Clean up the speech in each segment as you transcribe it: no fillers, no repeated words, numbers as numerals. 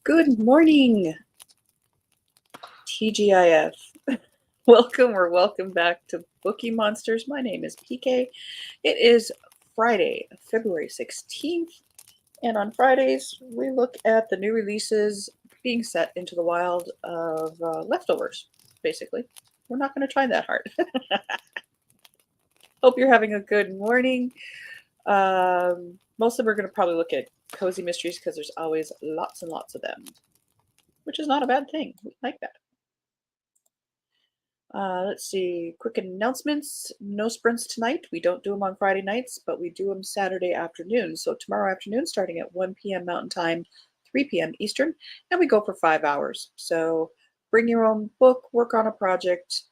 Good morning, TGIF. Welcome back to Bookeemonsters. My name is PK. It is Friday, February 16th, and on Fridays we look at the new releases being set into the wild of leftovers, basically. We're not going to try that hard. Hope you're having a good morning. Most of them are going to probably look at cozy mysteries because there's always lots and lots of them, which is not a bad thing. We like that. Let's see, quick announcements. No sprints tonight. We don't do them on Friday nights, but we do them Saturday afternoon. So tomorrow afternoon, starting at 1 p.m. Mountain Time, 3 p.m. Eastern, and we go for 5 hours. So bring your own book, work on a project,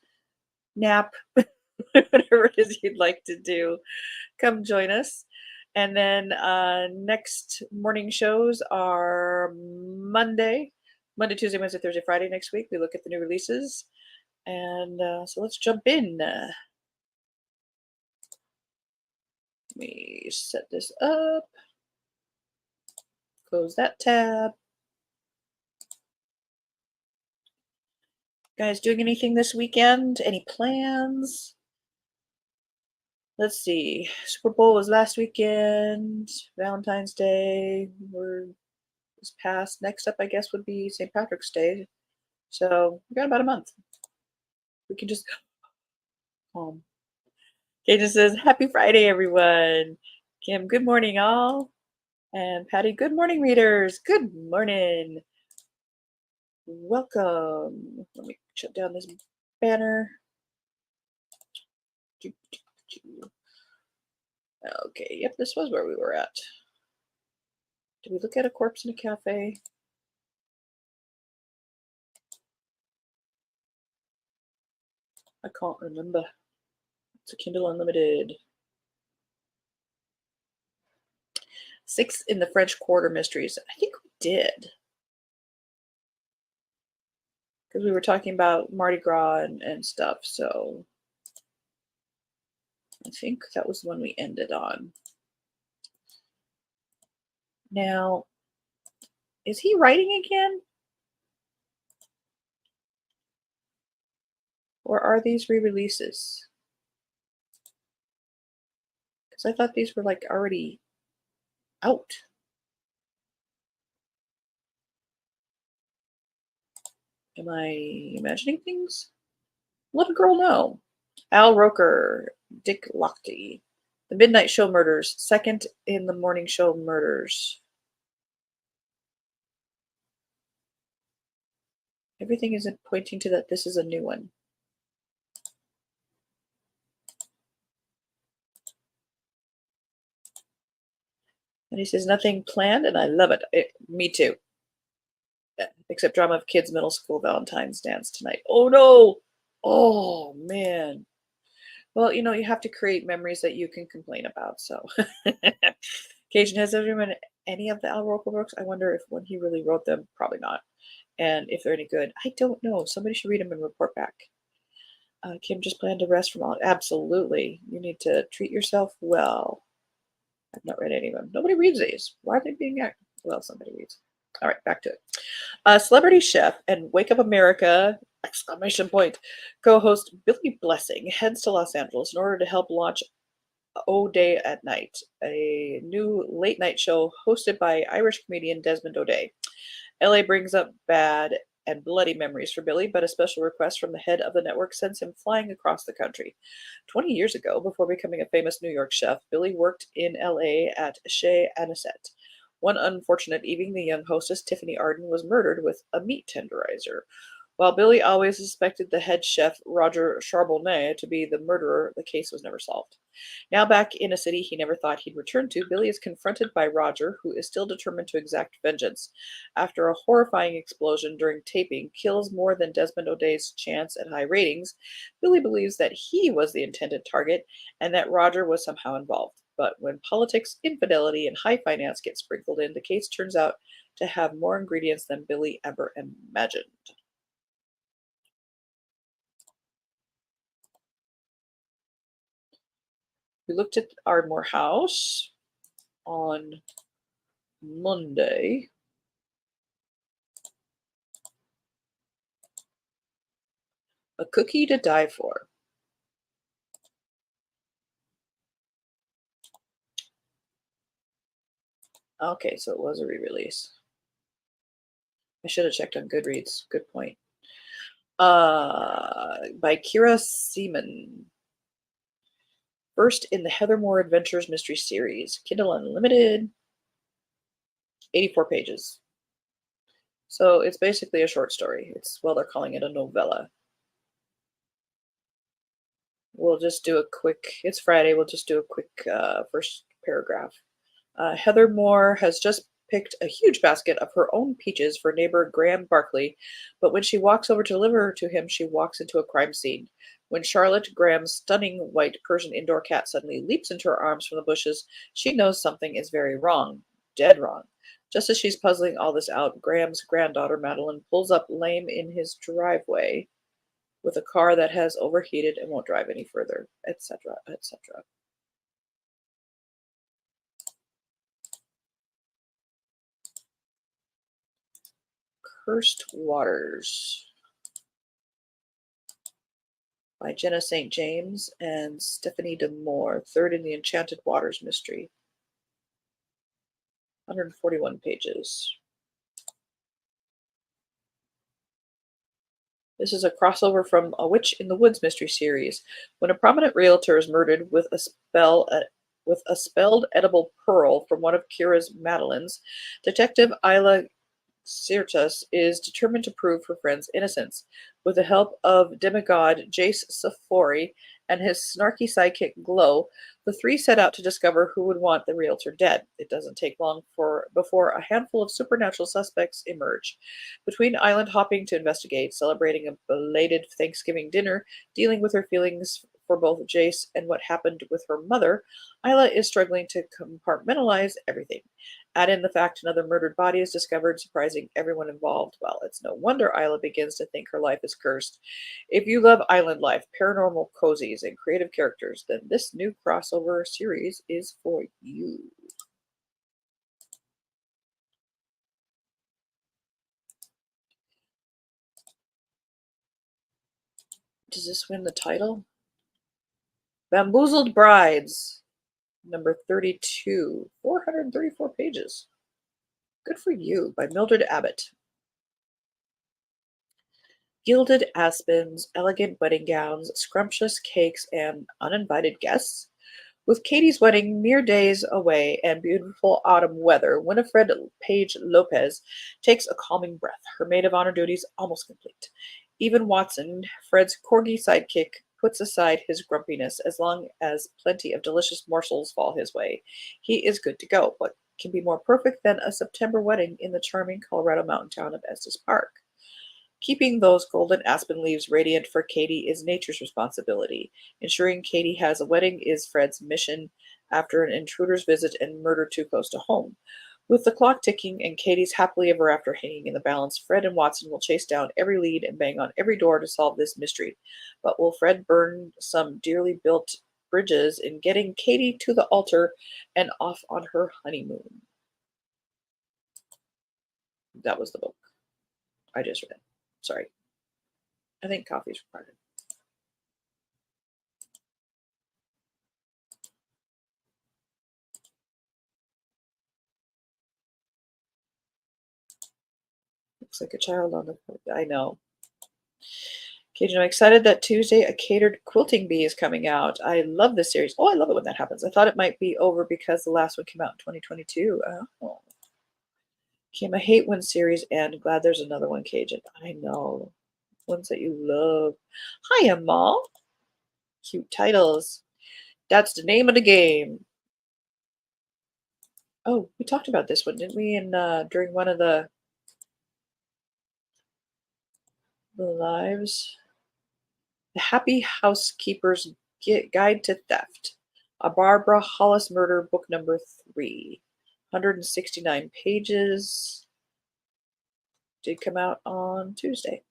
nap, whatever it is you'd like to do. Come join us. And then next morning shows are Monday, Tuesday, Wednesday, Thursday, Friday next week. We look at the new releases. And so let's jump in. Let me set this up. Close that tab. Guys, doing anything this weekend? Any plans? Let's see. Super Bowl was last weekend. Valentine's Day was past. Next up, I guess, would be St. Patrick's Day. So we got about a month. We can just go home. Katie says, "Happy Friday, everyone." Kim, good morning, all. And Patty, good morning, readers. Good morning. Welcome. Let me shut down this banner. Okay, yep, this was where we were at. Did we look at a corpse in a cafe? I can't remember. It's a Kindle Unlimited. 6 in the French Quarter Mysteries. I think we did. Because we were talking about Mardi Gras and stuff, so I think that was the one we ended on. Now, is he writing again? Or are these re-releases? Because I thought these were like already out. Am I imagining things? Let a girl know. Al Roker, Dick Lochte. The Midnight Show Murders, second in the Morning Show Murders. Everything is pointing to that this is a new one. And he says, nothing planned, and I love it. Me too. Except drama of kids' middle school Valentine's dance tonight. Oh no! Oh man. Well, you know, you have to create memories that you can complain about. So, Cajun, has everyone any of the Al Roker books? I wonder if when he really wrote them, probably not. And if they're any good, I don't know. Somebody should read them and report back. Kim just planned to rest from all. Absolutely. You need to treat yourself well. I've not read any of them. Nobody reads these. Why are they being active? Well, somebody reads. All right, back to it. Celebrity Chef and Wake Up America! Exclamation point. Co-host Billy Blessing heads to Los Angeles in order to help launch O'Day at Night, a new late night show hosted by Irish comedian Desmond O'Day. LA brings up bad and bloody memories for Billy, but a special request from the head of the network sends him flying across the country. 20 years ago, before becoming a famous New York chef, Billy worked in LA at Chez Anisette. One unfortunate evening, the young hostess, Tiffany Arden, was murdered with a meat tenderizer. While Billy always suspected the head chef, Roger Charbonnet, to be the murderer, the case was never solved. Now back in a city he never thought he'd return to, Billy is confronted by Roger, who is still determined to exact vengeance. After a horrifying explosion during taping kills more than Desmond O'Day's chance at high ratings, Billy believes that he was the intended target and that Roger was somehow involved. But when politics, infidelity, and high finance get sprinkled in, the case turns out to have more ingredients than Billy ever imagined. We looked at Ardmore House on Monday. A Cookie to Die For. Okay, so it was a re-release. I should have checked on Goodreads. Good point. By Kira Seaman. First in the Heathermore Adventures mystery series. Kindle Unlimited. 84 pages. So it's basically a short story. They're calling it a novella. We'll just do a quick, it's Friday, we'll just do a quick first paragraph. Heather Moore has just picked a huge basket of her own peaches for neighbor Graham Barkley, but when she walks over to deliver to him, she walks into a crime scene. When Charlotte, Graham's stunning white Persian indoor cat, suddenly leaps into her arms from the bushes, she knows something is very wrong. Dead wrong. Just as she's puzzling all this out, Graham's granddaughter, Madeline, pulls up lame in his driveway with a car that has overheated and won't drive any further, etc., etc. Cursed Waters by Jenna St. James and Stephanie D'Amour, third in the Enchanted Waters mystery. 141 pages. This is a crossover from A Witch in the Woods mystery series. When a prominent realtor is murdered with a spelled edible pearl from one of Kira's Madelines, Detective Isla Sirtus is determined to prove her friend's innocence. With the help of demigod Jace Safori and his snarky sidekick Glow, the three set out to discover who would want the realtor dead. It doesn't take long before a handful of supernatural suspects emerge. Between island hopping to investigate, celebrating a belated Thanksgiving dinner, dealing with her feelings for both Jace and what happened with her mother, Isla is struggling to compartmentalize everything. Add in the fact another murdered body is discovered, surprising everyone involved. Well, it's no wonder Isla begins to think her life is cursed. If you love island life, paranormal cozies, and creative characters, then this new crossover series is for you. Does this win the title? Bamboozled Brides, number 32, 434 pages. Good for you, by Mildred Abbott. Gilded aspens, elegant wedding gowns, scrumptious cakes, and uninvited guests? With Katie's wedding mere days away and beautiful autumn weather, Winifred Page Lopez takes a calming breath, her maid of honor duties almost complete. Even Watson, Fred's corgi sidekick, puts aside his grumpiness as long as plenty of delicious morsels fall his way. He is good to go. What can be more perfect than a September wedding in the charming Colorado mountain town of Estes Park? Keeping those golden aspen leaves radiant for Katie is nature's responsibility. Ensuring Katie has a wedding is Fred's mission after an intruder's visit and murder too close to home. With the clock ticking and Katie's happily ever after hanging in the balance, Fred and Watson will chase down every lead and bang on every door to solve this mystery. But will Fred burn some dearly built bridges in getting Katie to the altar and off on her honeymoon? That was the book I just read. Sorry. I think coffee is required. Looks like a child on the. I know. Cajun, I'm excited that Tuesday a catered quilting bee is coming out. I love this series. Oh, I love it when that happens. I thought it might be over because the last one came out in 2022. Oh. Kim, I hate when series end. Glad there's another one, Cajun. I know. Ones that you love. Hi, Amal. Cute titles. That's the name of the game. Oh, we talked about this one, didn't we? In during one of the lives. The Happy Housekeeper's Guide to Theft. A Barbara Hollis murder, book number 3. 169 pages. Did come out on Tuesday.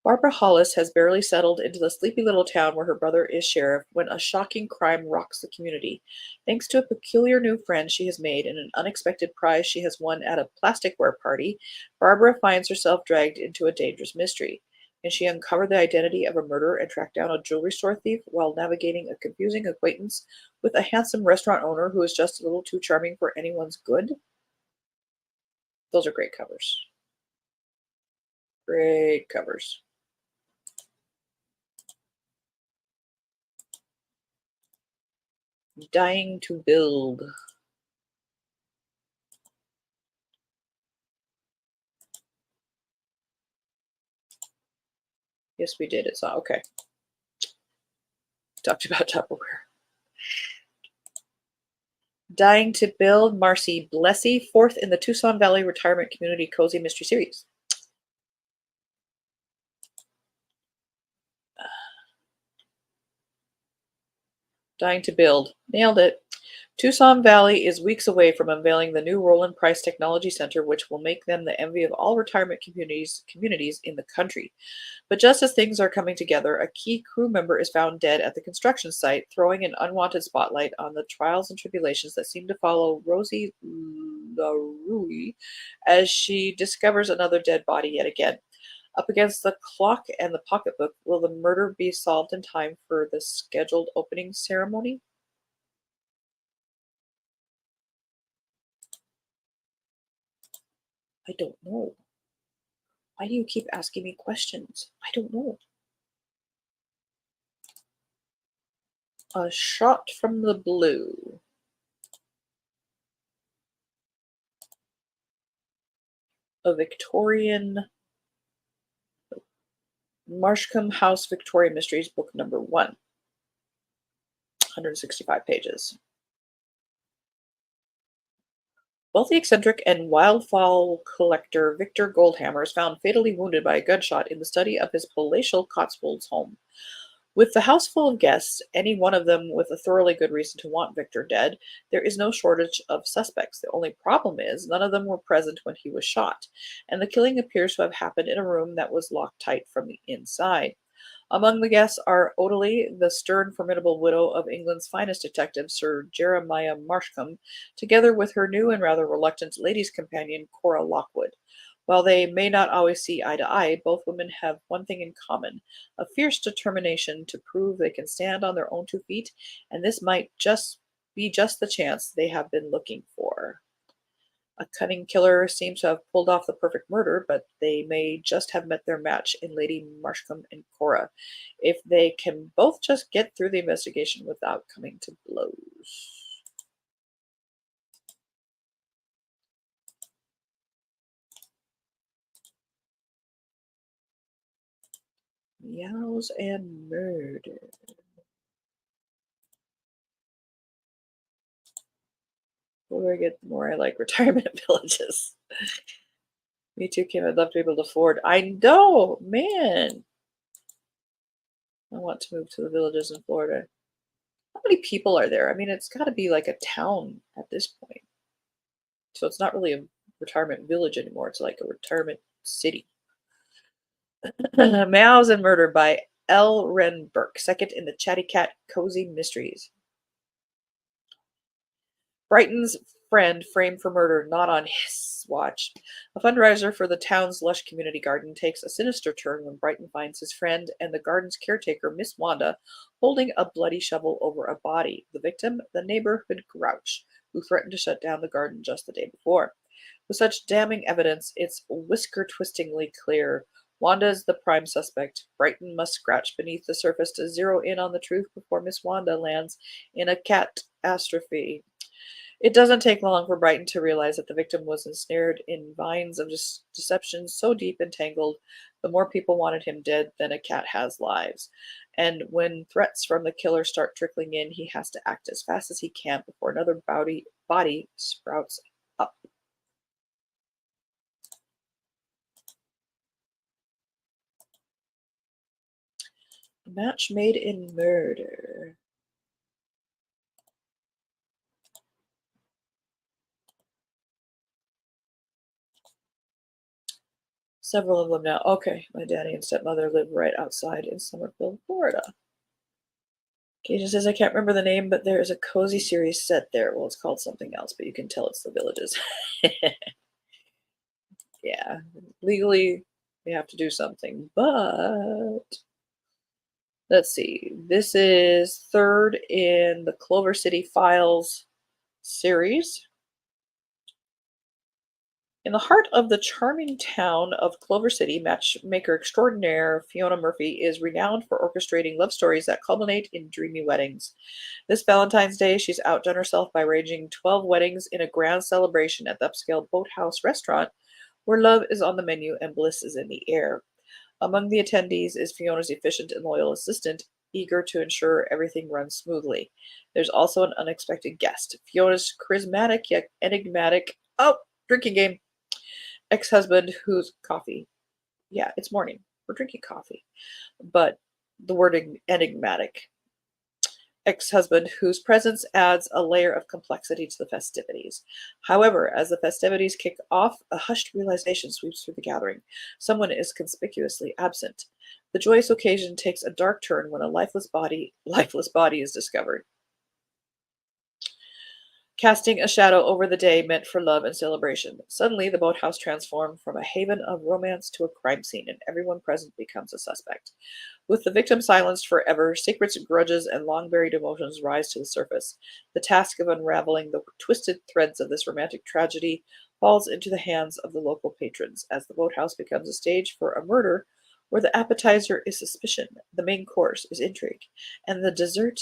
Barbara Hollis has barely settled into the sleepy little town where her brother is sheriff when a shocking crime rocks the community. Thanks to a peculiar new friend she has made and an unexpected prize she has won at a plasticware party, Barbara finds herself dragged into a dangerous mystery. Can she uncover the identity of a murderer and track down a jewelry store thief while navigating a confusing acquaintance with a handsome restaurant owner who is just a little too charming for anyone's good? Those are great covers. Great covers. Dying to build. Yes, we did. It's okay. Talked about Tupperware. Dying to Build, Marcy Blessy, fourth in the Tucson Valley Retirement Community Cozy Mystery Series. Dying to Build. Nailed it. Tucson Valley is weeks away from unveiling the new Roland Price Technology Center, which will make them the envy of all retirement communities in the country. But just as things are coming together, a key crew member is found dead at the construction site, throwing an unwanted spotlight on the trials and tribulations that seem to follow Rosie LaRue as she discovers another dead body yet again. Up against the clock and the pocketbook, will the murder be solved in time for the scheduled opening ceremony? I don't know. Why do you keep asking me questions? I don't know. A Shot from the Blue. A Victorian Marshcombe House Victoria Mysteries, book number 1. 165 pages. Wealthy eccentric and wildfowl collector Victor Goldhammer is found fatally wounded by a gunshot in the study of his palatial Cotswolds home. With the house full of guests, any one of them with a thoroughly good reason to want Victor dead, there is no shortage of suspects. The only problem is none of them were present when he was shot, and the killing appears to have happened in a room that was locked tight from the inside. Among the guests are Odalie, the stern, formidable widow of England's finest detective, Sir Jeremiah Marshcombe, together with her new and rather reluctant ladies' companion, Cora Lockwood. While they may not always see eye to eye, both women have one thing in common: a fierce determination to prove they can stand on their own 2 feet, and this might just be just the chance they have been looking for. A cunning killer seems to have pulled off the perfect murder, but they may just have met their match in Lady Marshcombe and Cora, if they can both just get through the investigation without coming to blows. Meows and Murder. The older I get, the more I like retirement villages. Me too, Kim. I'd love to be able to afford. I know, man. I want to move to the villages in Florida. How many people are there? I mean, it's got to be like a town at this point. So it's not really a retirement village anymore. It's like a retirement city. Meows and Murder by L. Ren Burke, second in the Chatty Cat Cozy Mysteries. Brighton's friend framed for murder, not on his watch. A fundraiser for the town's lush community garden takes a sinister turn when Brighton finds his friend and the garden's caretaker, Miss Wanda, holding a bloody shovel over a body. The victim, the neighborhood grouch, who threatened to shut down the garden just the day before. With such damning evidence, it's whisker-twistingly clear. Wanda is the prime suspect. Brighton must scratch beneath the surface to zero in on the truth before Miss Wanda lands in a catastrophe. It doesn't take long for Brighton to realize that the victim was ensnared in vines of deception so deep and tangled, the more people wanted him dead than a cat has lives. And when threats from the killer start trickling in, he has to act as fast as he can before another body sprouts up. A Match Made in Murder. Several of them now. Okay, my daddy and stepmother live right outside in Summerville, Florida. Katie says, I can't remember the name, but there is a cozy series set there. Well, it's called something else, but you can tell it's the villages. Yeah, legally We have to do something. But let's see. This is third in the Clover City Files series. In the heart of the charming town of Clover City, matchmaker extraordinaire Fiona Murphy is renowned for orchestrating love stories that culminate in dreamy weddings. This Valentine's Day, she's outdone herself by arranging 12 weddings in a grand celebration at the upscale Boathouse restaurant, where love is on the menu and bliss is in the air. Among the attendees is Fiona's efficient and loyal assistant, eager to ensure everything runs smoothly. There's also an unexpected guest, Fiona's charismatic yet enigmatic, drinking game, ex-husband whose coffee. Yeah, it's morning. We're drinking coffee. But the word enigmatic. Ex-husband whose presence adds a layer of complexity to the festivities. However, as the festivities kick off, a hushed realization sweeps through the gathering. Someone is conspicuously absent. The joyous occasion takes a dark turn when a lifeless body is discovered, casting a shadow over the day meant for love and celebration. Suddenly, the boathouse transformed from a haven of romance to a crime scene, and everyone present becomes a suspect. With the victim silenced forever, secrets, grudges, and long buried emotions rise to the surface. The task of unraveling the twisted threads of this romantic tragedy falls into the hands of the local patrons, as the boathouse becomes a stage for a murder where the appetizer is suspicion, the main course is intrigue, and the dessert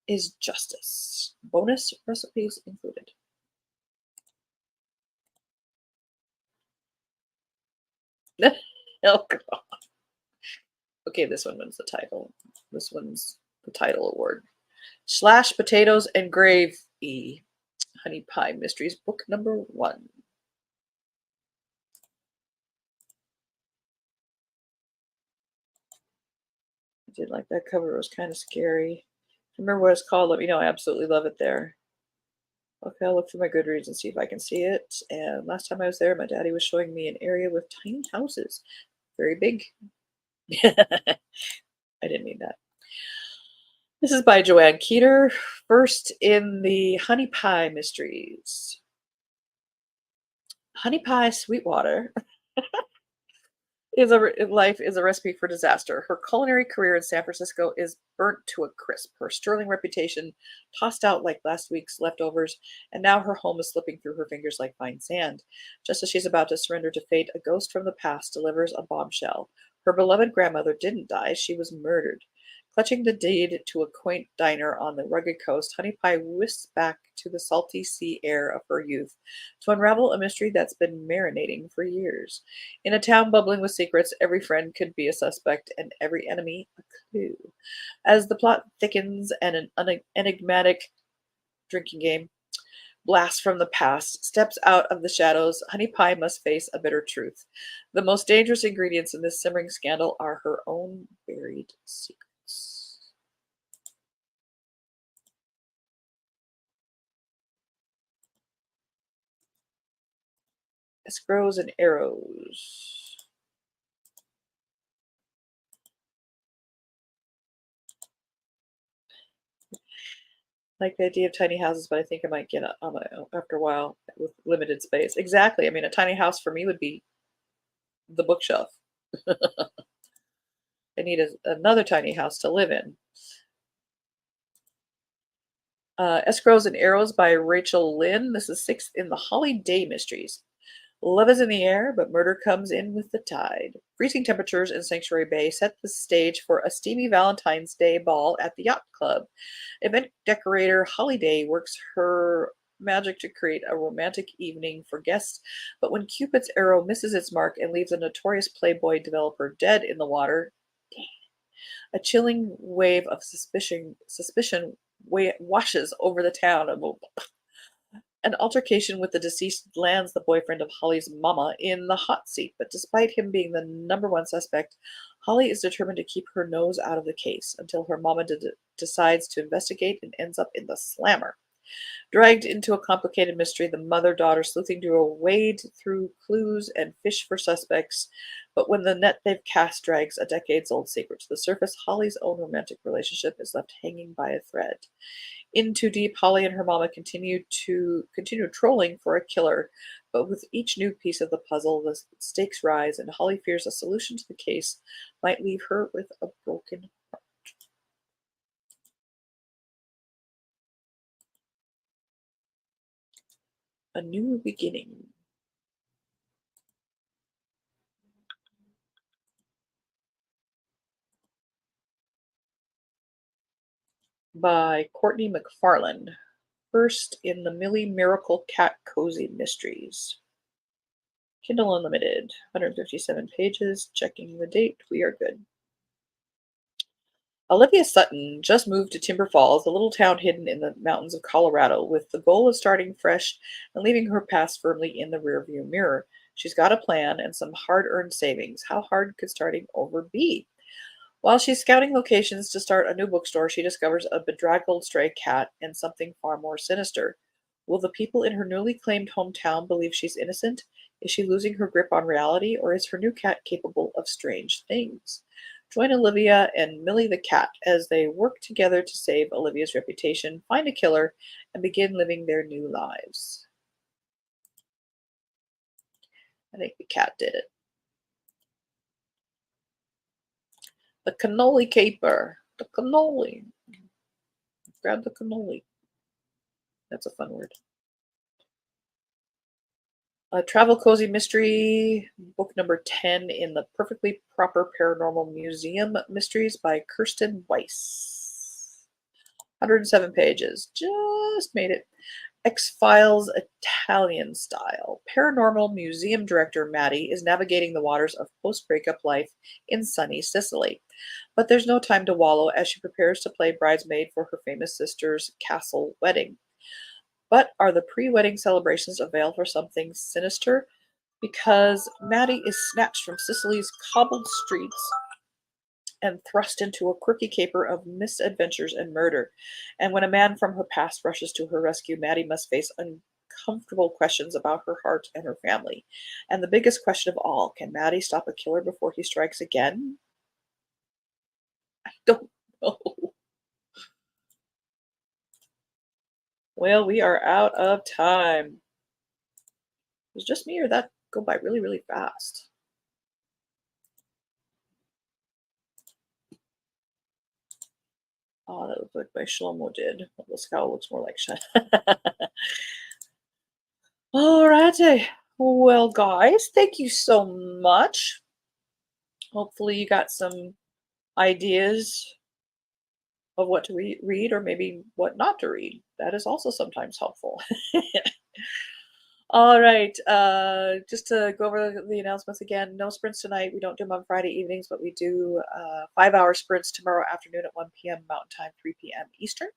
is justice. Bonus recipes included. Oh, God. Okay, this one wins the title. This one's the title award. Slash Potatoes and Gravy. Honey Pie Mysteries, book number 1. I did like that cover. It was kind of scary. Remember what it's called? Let me know. I absolutely love it there. Okay, I'll look through my Goodreads and see if I can see it. And last time I was there, my daddy was showing me an area with tiny houses. Very big. I didn't mean that. This is by Joanne Keeter. First in the Honey Pie Mysteries. Honey Pie Sweetwater life is a recipe for disaster. Her culinary career in San Francisco is burnt to a crisp. Her sterling reputation tossed out like last week's leftovers, and now her home is slipping through her fingers like fine sand. Just as she's about to surrender to fate, a ghost from the past delivers a bombshell. Her beloved grandmother didn't die; she was murdered. Clutching the deed to a quaint diner on the rugged coast, Honey Pie whisks back to the salty sea air of her youth to unravel a mystery that's been marinating for years. In a town bubbling with secrets, every friend could be a suspect and every enemy a clue. As the plot thickens and an enigmatic drinking game blast from the past steps out of the shadows, Honey Pie must face a bitter truth. The most dangerous ingredients in this simmering scandal are her own buried secrets. Escrows and arrows. Like the idea of tiny houses, but I think I might get it on my own after a while with limited space. Exactly. I mean, a tiny house for me would be the bookshelf. I need another tiny house to live in. Escrows and Arrows by Rachel Lynn. This is 6th in the Holly Day Mysteries. Love is in the air, but murder comes in with the tide. Freezing temperatures in Sanctuary Bay set the stage for a steamy Valentine's Day ball at the yacht club. Event decorator Holly Day works her magic to create a romantic evening for guests, but when Cupid's arrow misses its mark and leaves a notorious Playboy developer dead in the water, a chilling wave of suspicion washes over the town. An altercation with the deceased lands the boyfriend of Holly's mama in the hot seat, but despite him being the number one suspect, Holly is determined to keep her nose out of the case until her mama decides to investigate and ends up in the slammer. Dragged into a complicated mystery, the mother-daughter sleuthing duo wade through clues and fish for suspects, but when the net they've cast drags a decades-old secret to the surface, Holly's own romantic relationship is left hanging by a thread. In Too Deep, Holly and her mama continue trolling for a killer, But with each new piece of the puzzle, the stakes rise, and Holly fears a solution to the case might leave her with a broken heart. A New Beginning by Courtney McFarland. First in the Millie Miracle Cat Cozy Mysteries. Kindle Unlimited, 157 pages. Checking the date. We are good. Olivia Sutton just moved to Timber Falls, a little town hidden in the mountains of Colorado, with the goal of starting fresh and leaving her past firmly in the rearview mirror. She's got a plan and some hard-earned savings. How hard could starting over be? While she's scouting locations to start a new bookstore, she discovers a bedraggled stray cat and something far more sinister. Will the people in her newly claimed hometown believe she's innocent? Is she losing her grip on reality, or is her new cat capable of strange things? Join Olivia and Millie the cat as they work together to save Olivia's reputation, find a killer, and begin living their new lives. I think the cat did it. The cannoli caper. The cannoli. Grab the cannoli. That's a fun word. A travel cozy mystery, book number 10 in the Perfectly Proper Paranormal Museum Mysteries by Kirsten Weiss. 107 pages. Just made it. X-Files Italian style. Paranormal museum director Maddie is navigating the waters of post-breakup life in sunny Sicily. But there's no time to wallow as she prepares to play bridesmaid for her famous sister's castle wedding. But are the pre-wedding celebrations a veil for something sinister? Because Maddie is snatched from Sicily's cobbled streets and thrust into a quirky caper of misadventures and murder. And when a man from her past rushes to her rescue, Maddie must face uncomfortable questions about her heart and her family. And the biggest question of all, can Maddie stop a killer before he strikes again? I don't know. Well, we are out of time. It was just me, or that go by really, really fast? Oh, that looks like my Shlomo did. Well, the scowl looks more like Shen. Alrighty. Well, guys, thank you so much. Hopefully you got some ideas of what to read or maybe what not to read. That is also sometimes helpful. All right. Just to go over the announcements again, no sprints tonight. We don't do them on Friday evenings, but we do 5-hour sprints tomorrow afternoon at 1 p.m. Mountain Time, 3 p.m. Eastern.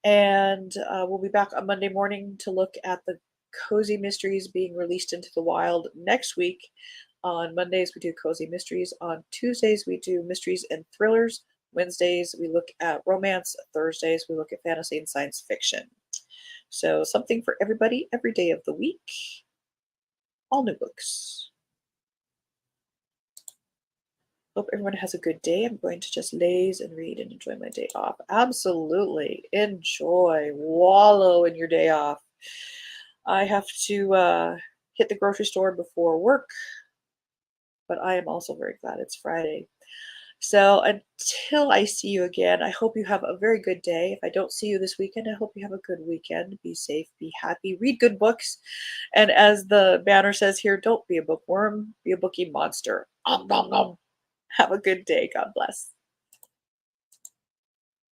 And we'll be back on Monday morning to look at the Cozy Mysteries being released into the wild next week. On Mondays, we do Cozy Mysteries. On Tuesdays, we do Mysteries and Thrillers. Wednesdays, we look at romance. Thursdays, we look at fantasy and science fiction. So something for everybody every day of the week. All new books. Hope everyone has a good day. I'm going to just laze and read and enjoy my day off. Absolutely. Enjoy. Wallow in your day off. I have to hit the grocery store before work, but I am also very glad it's Friday. So until I see you again, I hope you have a very good day. If I don't see you this weekend, I hope you have a good weekend. Be safe, be happy, read good books. And as the banner says here, don't be a bookworm, be a bookie monster. Om, nom, nom. Have a good day. God bless.